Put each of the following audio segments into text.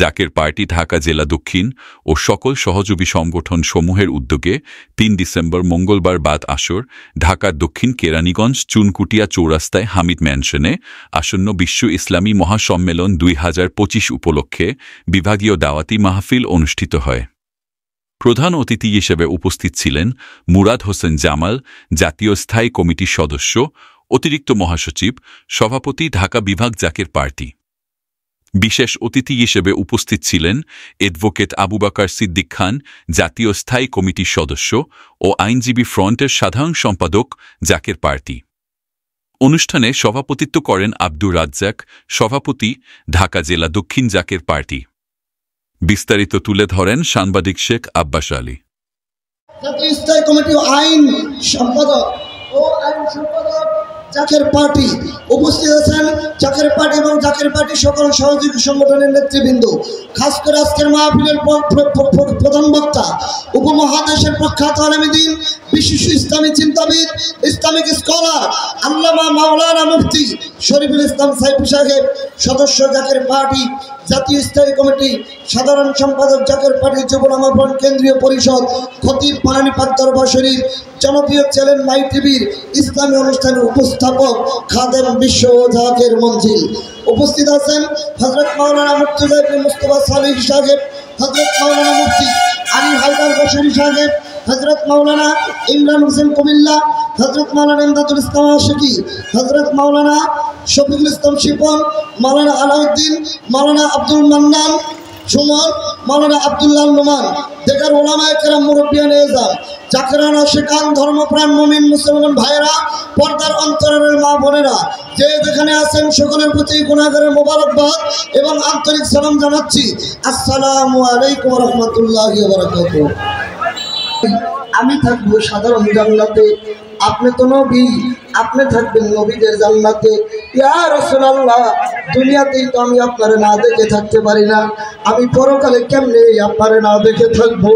Zaker party Dhaka জেলা দক্ষিণ ও সকল সহযোগী সংগঠন সমূহের উদ্যোগে ৩ ডিসেম্বর মঙ্গলবার বাদ আসর ঢাকার দক্ষিণ কেরানীগঞ্জ চুনকুটিয়া চৌরাস্তায় হামিদ ম্যানশনে আসন্ন বিশ্ব ইসলামী মহাসম্মেলন ২০২৫ উপলক্ষে বিভাগীয় দাওয়াতি মাহফিল অনুষ্ঠিত হয়। প্রধান অতিথি হিসেবে উপস্থিত ছিলেন মুরাদ হোসেন জামাল, জাতীয় স্থায়ী কমিটির সদস্য, অতিরিক্ত মহাসচিব, সভাপতি, ঢাকা বিভাগ জাকের পার্টি। বিশেষ অতিথি হিসেবে উপস্থিত ছিলেন অ্যাডভোকেট আবু বকর সিদ্দিক খান, জাতীয় স্থায়ী কমিটির সদস্য ও আইনজীবী ফ্রন্টের সাধারণ সম্পাদক, জাকের পার্টি। অনুষ্ঠানে সভাপতিত্ব করেন আব্দুর রাজ্জাক, সভাপতি, ঢাকা জেলা দক্ষিণ জাকের পার্টি। বিস্তারিত তুলে ধরেন সাংবাদিক শেখ আব্বাস আলী। জাতীয় স্থায়ী কমিটি আইন সম্পাদক ও আইন সম্পাদক জাকের পার্টি উপস্থিত আছেন। জাকের পার্টি এবং জাকের পার্টি সকল সহযোগী সংগঠনের নেতৃবৃন্দ, খাস করে আজকের মাহফিলের প্রধান বক্তা উপমহাদেশের প্রখ্যাত আলেম দ্বীন, বিশিষ্ট ইসলামী চিন্তাবিদ, ইসলামিক স্কলার আল্লামা মাওলানা মুফতি শরীফুল ইসলাম সাইফি সাহেব, সদস্য জাকের পার্টি, জাতীয় স্থায়ী কমিটি, সাধারণ সম্পাদক জাকের পার্টি যুব নামাভরণ কেন্দ্রীয় পরিষদ, খতিব পানানিপাত দরবার শরীফ, জনপ্রিয় চ্যানেল মাই টিভির ইসলামী অনুষ্ঠানের উপস্থাপক খাদেম বিশ্ব জাকের মঞ্জিল। উপস্থিত আছেন হযরত মাওলানা মুর্তজা ইবনে মুস্তাফা সালেহী সাহেব, হযরত মাওলানা মুফতি আলী হায়দার বশরী সাহেব, হযরত মাওলানা ইমরান হোসেন কুমিল্লা, হযরত মাওলানা ইমদাদুল ইসলাম আশিকি, হযরত মাওলানা শফিকুল ইসলাম শিপন, মাওলানা আলাউদ্দিন, মাওলানা আব্দুল মান্নান সুমন, মাওলানা আব্দুল্লাহ নোমান, দেখার ওলামায়ে কেরাম, মুরব্বিয়ান এজাম, জাকেরানা শেখান, ধর্মপ্রাণ মুমিন মুসলমান ভাইয়েরা, পর্দার অন্তরের মা বোনেরা, যে যেখানে আছেন সকলের প্রতি গুনাহগারের মোবারকবাদ এবং আন্তরিক সালাম জানাচ্ছি। আসসালামু আলাইকুম ওয়া রাহমাতুল্লাহি ওয়া বারাকাতুহু। আমি থাকবো সাধারণ জান্নাতে, আপনি তো নবী, আপনি থাকবেন নবীদের জান্নাতে। ইয়া রাসূলুল্লাহ, দুনিয়াতেই তো আমি আপনারে না দেখে থাকতে পারি না, আমি পরকালে কেমনে আপনারে না দেখে থাকবো?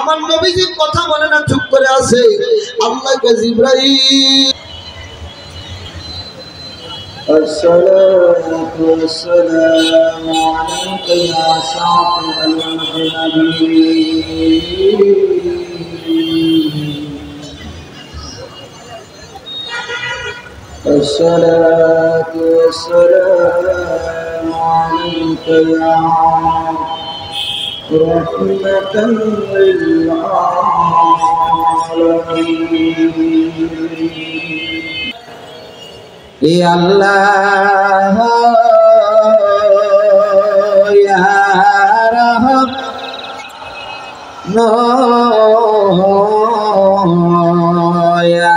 আমার নবীজি কথা বলে না, চুপ করে আছে। আল্লাহকে জিবরাইল আসসালাতু ওয়াসসালামু আলাইকা ইয়া শাফিআল মুযনিবিন, الصلاة والسلام عليك يا رحمة للعالمين. يا الله يا رحمن يا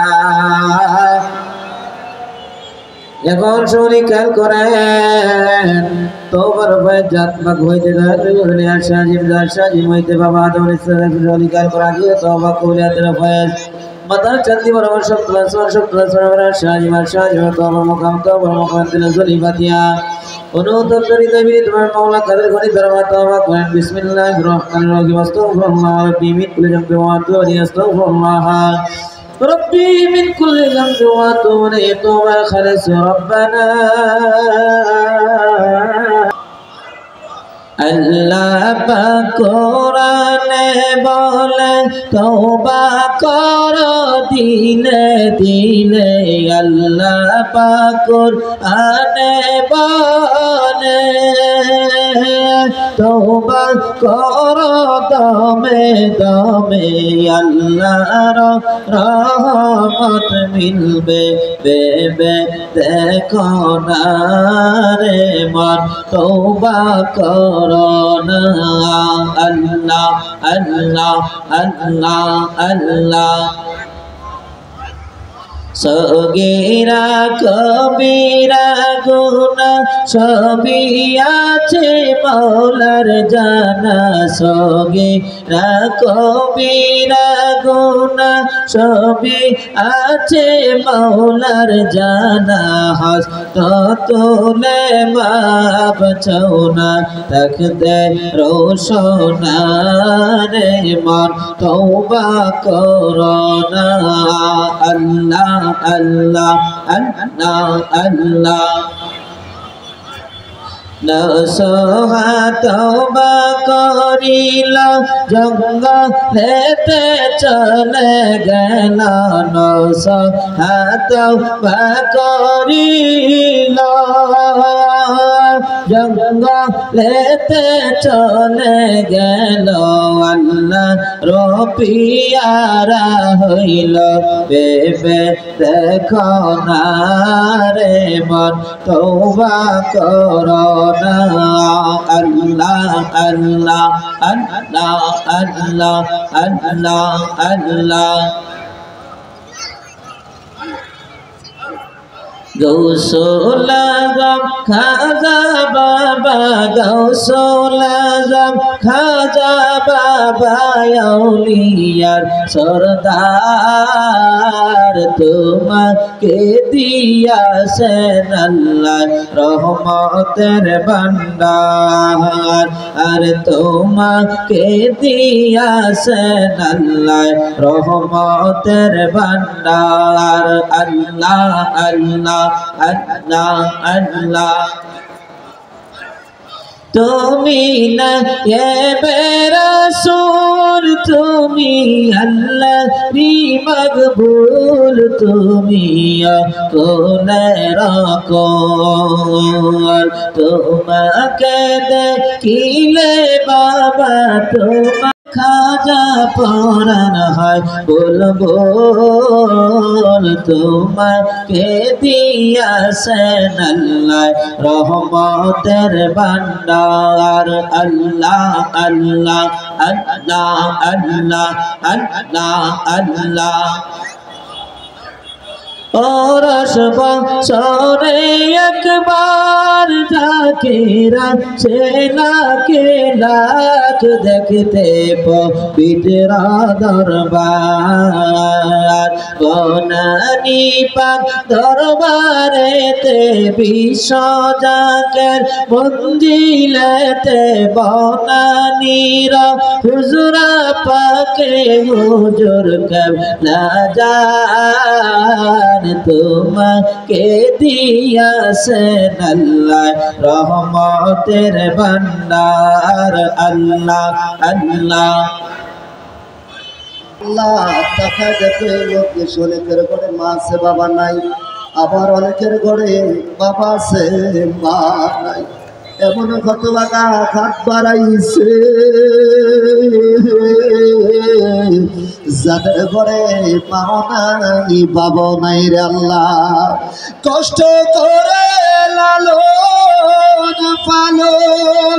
এখন শুনি খেয়াল করেন তোবার ভাই জাতমাক হইতে ধরে আশাজিম আশাজিম হইতে বাবা আদম শুনি খেয়াল করা গিয়ে তোবা কবুলিয়াতের ফয়েজ মাতার চাঁদি বরাবর সপ্তাহ আশাজিম আশাজিম তোবার মুকাম দিল জলি বাতিয়া অনুতর করিতে বি তোমার মাওলা কাদের গনি দরবার তোবা করেন। বিসমিল্লাহির রহমানির রহিম। আস্তাগফিরুল্লাহ রাব্বি মিন কুল্লি যামবি ওয়া আতুবু ইলাইহি। আস্তাগফিরুল্লাহ ربي من كل ذنب واتوب اليه توبه خالص ربنا আল্লাহ পাক কোরআনে বলে তওবা করো দিলে দিলে, আল্লাহ পাক কোরআনে বলে তওবা করো দমে দমে, আল্লাহর রহমত মিলবে বেবে দেখো না রে মন, তওবা করোনা। আল্লাহ আল্লাহ আল্লাহ আল্লাহ সগীরা কবিরা গুনাহ সবই আছে মাওলার জানা, সগীরা কবিরা গুনাহ সবই আছে মাওলার জানা, হস্ত তুলে মাপ চাও না থাকতে রোশনা রে মন, তওবা করোনা। আল্লাহ আল্লাহ আল্লাহ আল্লাহ তওবা করিল জঙ্গলেতে চলে গেল তওবা করিল জঙ্গলেতে চলে গেল আল্লাহ রপিয়ারা হইল বেবে দেখো না রে মন তওবা করো না আল্লাহ আল্লাহ আল্লাহ আল্লাহ আল্লাহ আল্লাহ গৌসুল আজম খাজা বাবা গৌসুল আজম খাজা বাবা আউলিয়ার সরদার তোমাকে দিয়াছেন আল্লাহ রহমতের ভান্ডার আর তোমাকে দিয়াছেন আল্লাহ রহমতের ভান্ডার আল্লাহ আল্লাহ আল্লাহ আল্লাহ তুমি না রাসূল তুমি আল্লাহর মকবুল তুমি কোনের কোল তোমাকে দেখিলে বাবা তোমার খাজা পরাণ হয় বল বল তোমাকে দিয়াছেন আল্লাহ রহমতের ভান্ডার আল্লাহ আল্লাহ আল্লাহ আল্লাহ আল্লাহ আল্লাহ और बसरे একবার জাকিরা সেনাকে লাখ দেখতে পবিত্র দরবার বনানি পাক দরবারেতে বিশ্ব জাকের মঞ্জিলেতে বনানির হুজুরা পাকে হুজুর কেবলা জান তোমাকে দিয়াছেন আল্লাহ রহমতের ভান্ডার আল্লাহ আল্লাহ আল্লাহ দেখা দেখে লোকে অনেকের ঘরে মা আছে বাবা নাই, আবার অনেকের ঘরে বাবা আছে মা নাই। এমন হতভাগা হাত বাড়াইছে যাদের ঘরে মাও নাই বাবা নাই রে আল্লাহ, কষ্ট করে লালন পালন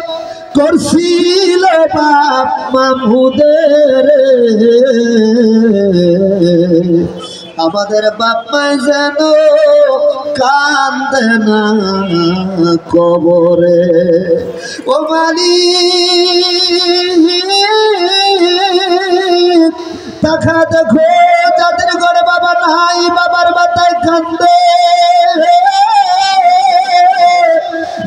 করছিল বাপ মামুদের, আমাদের বাপ মাই যেন কান্দে না কবরে। ও মালিক দেখা দেখো যাদের ঘরে বাবা নাই বাবার মাথায় কান্দে,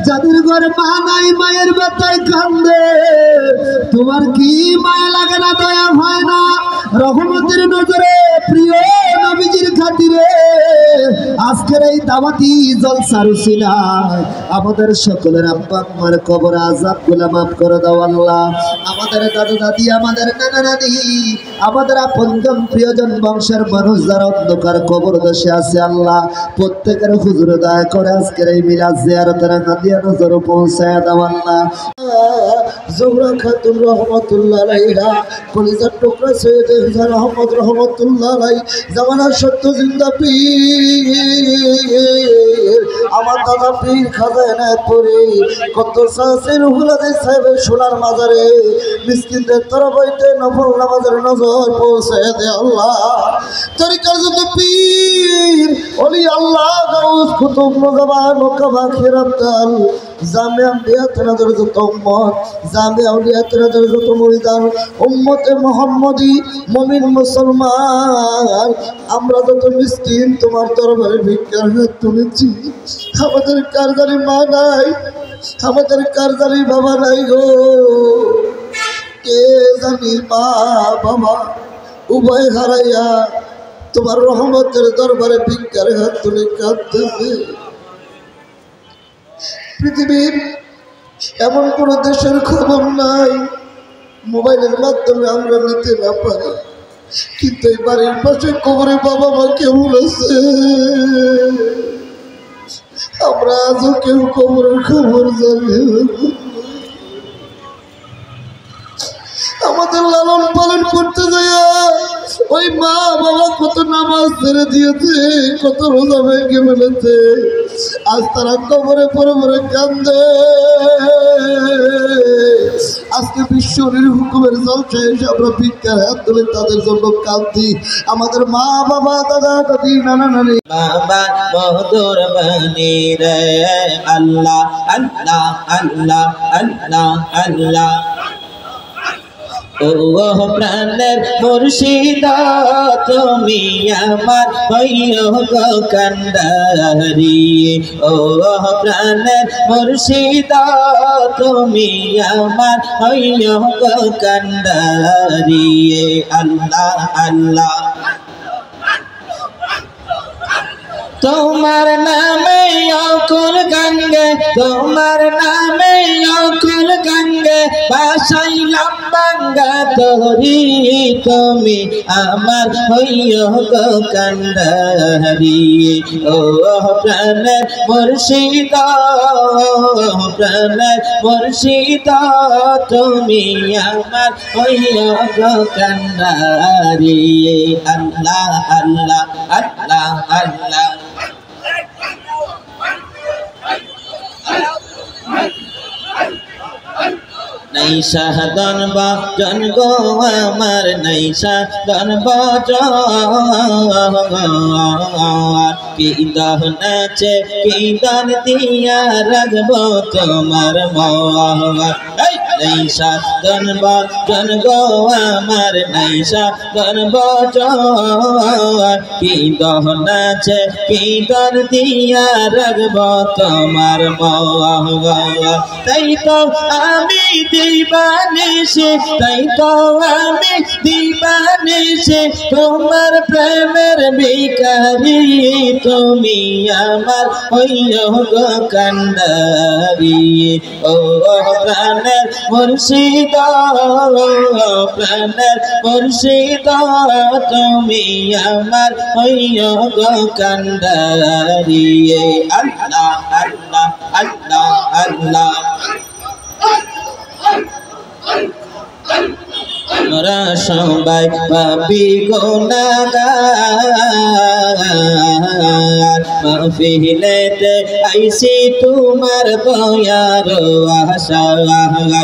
যাদের ঘরে মা নাই মায়ের মাথায় কান্দে, তোমার কি মায়া লাগে না, দয়া হয় না রহমতের নজরে প্রিয় নবীজির খাতিরে আজকের এই দাওয়াতি জলসার উসিলায় আমাদের সকলের আব্বা আম্মার কবর আযাব গুলা মাফ করে দাও আল্লাহ। আমাদের দাদু দাদি, আমাদের নানা নানি, আমাদের আপনজন প্রিয়জন বংশের মানুষ যারা অন্ধকার কবর দশে আছে আল্লাহ, প্রত্যেকের হুজুর দয়া করে আজকের এই মিলাদ জিয়ারতের হাদিয়া নজর পৌঁছায় দাও আল্লাহ। জোহরা খাতুন রহমতুল্লাহ আলাইহা, কলিজার টুকরা সৈয়দ হুসাইন আহমদ রহমতুল্লাহ আলাই, জামানার সত্য জিন্দা পীর আমার দাদা পীর খাজা এনায়েতপুরী কত সাহসী রুহুল আদিস সাহেবের সোনার মাজারে মিসকিনদের তরফ হইতে নফল নামাজের নজর পৌঁছে দে আল্লাহ। তরিকার যত পীর ওলি আল্লাহ গাউস কুতুব মুজাবান ওকাবা খিরামতাল জামিয়া আম্বিয়াতের যত উম্মত, জামিয়া আউলিয়াতের যত মুরিদান, উম্মতে মুহাম্মদী মুমিন মুসলমান, আমরা যত মিসকিন তোমার দরবারে ভিক্ষার হাত তুলেছি। আমাদের কারজারি মা নাই, আমাদের কারজারি বাবা নাই গো, কে জানি মা বাবা উভয় হারাইয়া তোমার রহমতের দরবারে ভিক্ষার হাত তুলে কাঁদতেছে। পৃথিবীর এমন কোনো দেশের খবর নাই মোবাইলের মাধ্যমে আমরা নিতে না পারি, কিন্তু এই বাড়ির পাশে কবরে বাবা মা কেমন আছে আমরা আজও কেউ কবরের খবর জানি না। আমাদের লালন পালন করতে যায় ওই মা বাবা কত নামাজ ছেড়ে দিয়েছে, কত রোজা ভেঙে ফেলেছে, আজ তারা কবরে পরে পরে কান্দে। আজকে বিশ্বরের হুকুমের জলসায় এসে আমরা ভিক্ষার হাত তুলে তাদের জন্য কাঁদি। আমাদের মা বাবা দাদা দাদি নানা নানি বাবা মধুর বাণী রে আল্লাহ আল্লাহ আল্লাহ আল্লাহ আল্লাহ। ও প্রাণের মুর্শিদ তুমি আমার হইও গো কান্ডারি, ও প্রাণের মুর্শিদ তুমি আমার হইও গো কান্ডারি। আল্লাহ আল্লাহ তোমার নামে অকুল গঙ্গে, তোমার নামে অকুল গঙ্গে বাসাইলাম বাঙ্গা তোরি, তুমি আমার হইও গো কান্ডারি। ও প্রাণের মুর্শিদ প্রাণের মুর্শিদ তুমি আমার হইও গো কান্ডারি। আল্লাহ আল্লাহ আল্লাহ আল্লাহ। নৈশা দন বজন গো আমার নৈশা দন বজন, কি দন নাচে কি দন দিয়া রাখবো তোমার মন। নৈশা দন বজন গো আমার নৈশা দন বজন, কি দন নাচে কি দন দিয়া রাখবো তোমার মন। তাই তো আমি দিবানিশে, তাই তো আমি দিবানিশে তোমার প্রেমের ভিখারি, তুমি আমার হইও গো কান্ডারি। ও প্রাণের মুর্শিদ প্রাণের মুর্শিদ তুমি আমার হইও গো কান্ডারি। আল্লাহ আল্লাহ আল্লাহ আল্লাহ। আমরা সবাই পাপী গুনাহগার, মাহফিলেতে আইছি তোমার দয়ার আশায়। আমরা